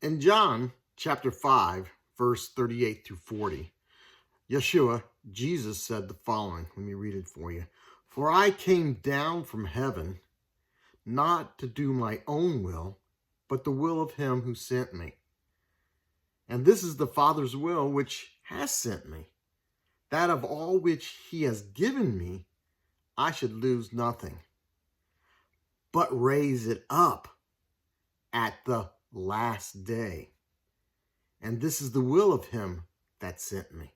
In John chapter 5, verse 38 through 40, Yeshua, Jesus said the following. Let me read it for you. For I came down from heaven not to do my own will, but the will of him who sent me. And this is the Father's will which has sent me, that of all which he has given me, I should lose nothing, but raise it up at the last day. And this is the will of him that sent me,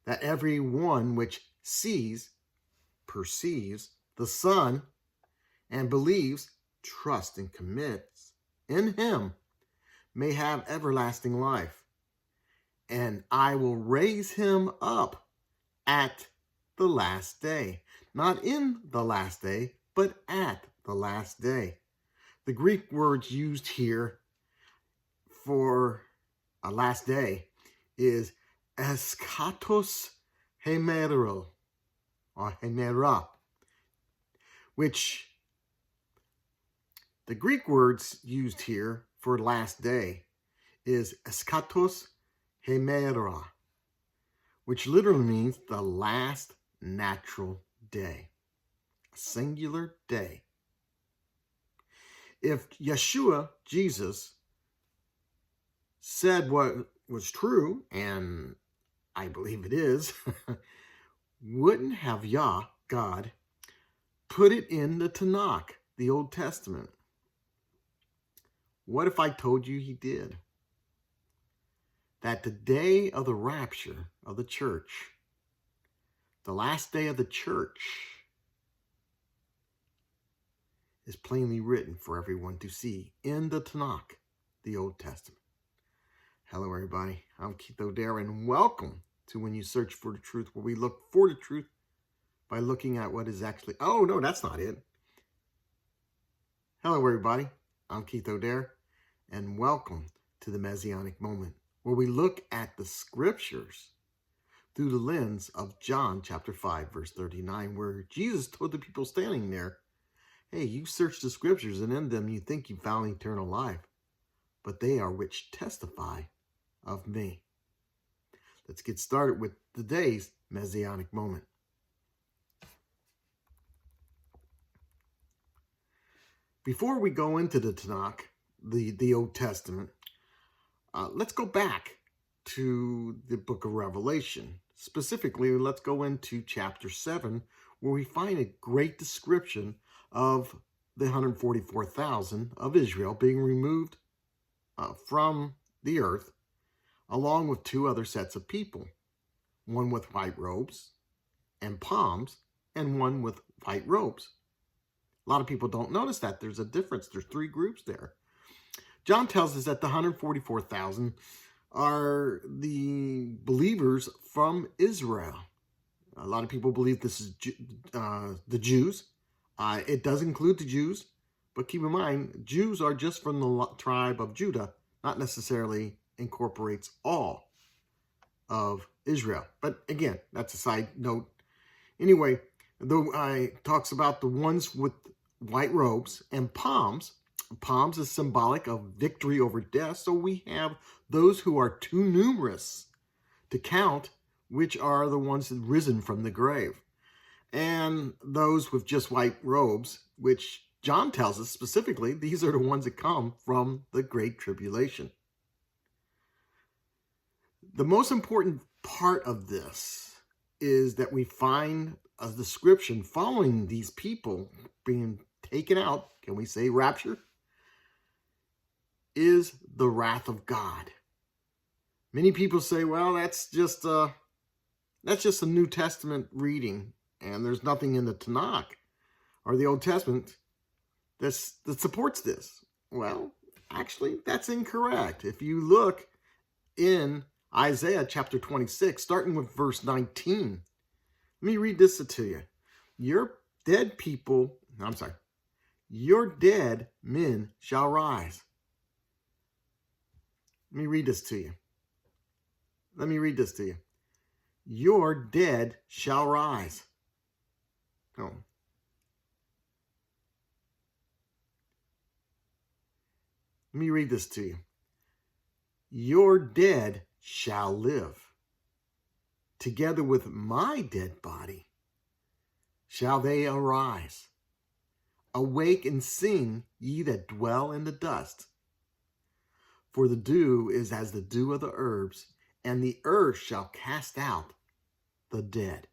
that every one which perceives the Son, and believes, trusts, and commits in him may have everlasting life. And I will raise him up at the last day. Not in the last day, but at the last day. The Greek words used here for a last day is eskatos hemero, or hemera, which the Greek words used here for last day is eskatos hemera, which literally means the last natural day, a singular day. If Yeshua, Jesus, said what was true, and I believe it is, wouldn't have Yah, God, put it in the Tanakh, the Old Testament? What if I told you he did? That the day of the rapture of the church, the last day of the church, is plainly written for everyone to see in the Tanakh, the Old Testament. Hello, everybody. I'm Keith Dare, and welcome to When You Search for the Truth, where we look for the truth by looking at what is actually... Oh, no, that's not it. Hello, everybody. I'm Keith Dare, and welcome to the Messianic Moment, where we look at the scriptures through the lens of John chapter 5, verse 39, where Jesus told the people standing there, hey, you search the scriptures, and in them you think you found eternal life, but they are which testify of me. Let's get started with today's Messianic Moment. Before we go into the Tanakh, the Old Testament, let's go back to the book of Revelation. Specifically, let's go into chapter 7, where we find a great description of the 144,000 of Israel being removed from the earth, along with two other sets of people, one with white robes and palms, and one with white robes. A lot of people don't notice that there's a difference. There's three groups there. John tells us that the 144,000 are the believers from Israel. A lot of people believe this is the Jews. It does include the Jews, but keep in mind, Jews are just from the tribe of Judah, not necessarily incorporates all of Israel. But again, that's a side note. Anyway, though I talks about the ones with white robes and palms. Palms is symbolic of victory over death. So we have those who are too numerous to count, which are the ones risen from the grave. And those with just white robes, which John tells us specifically, these are the ones that come from the Great Tribulation. The most important part of this is that we find a description following these people being taken out, can we say rapture, is the wrath of God. Many people say, well, that's just a New Testament reading, and there's nothing in the Tanakh or the Old Testament that supports this. Well, actually, that's incorrect. If you look in Isaiah chapter 26, starting with verse 19, let me read this to you. Your dead men shall rise. Let me read this to you. Your dead shall rise. Oh. Let me read this to you. your dead shall live. Together with my dead body shall they arise. Awake and sing, ye that dwell in the dust. For the dew is as the dew of the herbs, and the earth shall cast out the dead.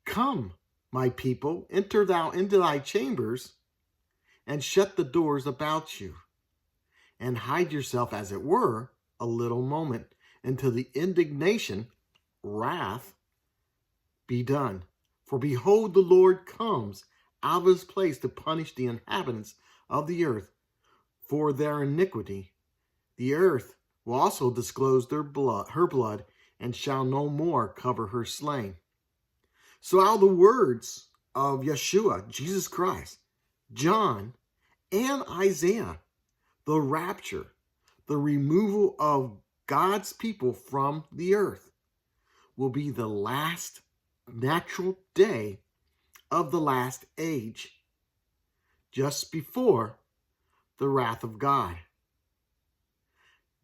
Come, my people, enter thou into thy chambers, and shut the doors about you, and hide yourself, as it were, a little moment, until the indignation, wrath, be done. For behold, the Lord comes out of his place to punish the inhabitants of the earth for their iniquity. The earth will also disclose her blood, and shall no more cover her slain. So out of the words of Yeshua, Jesus Christ, John, and Isaiah, the rapture, the removal of God's people from the earth, will be the last natural day of the last age, just before the wrath of God.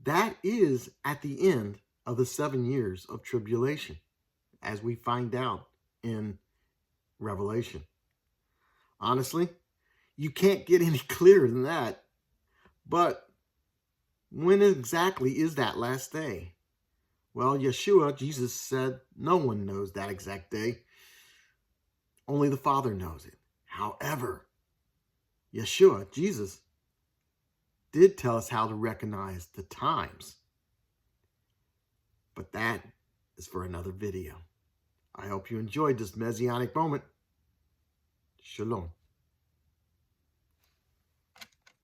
That is at the end of the 7 years of tribulation, as we find out in Revelation. Honestly, you can't get any clearer than that. But when exactly is that last day? Well, Yeshua, Jesus, said no one knows that exact day. Only the Father knows it. However, Yeshua, Jesus, did tell us how to recognize the times. But that is for another video. I hope you enjoyed this Messianic moment. Shalom.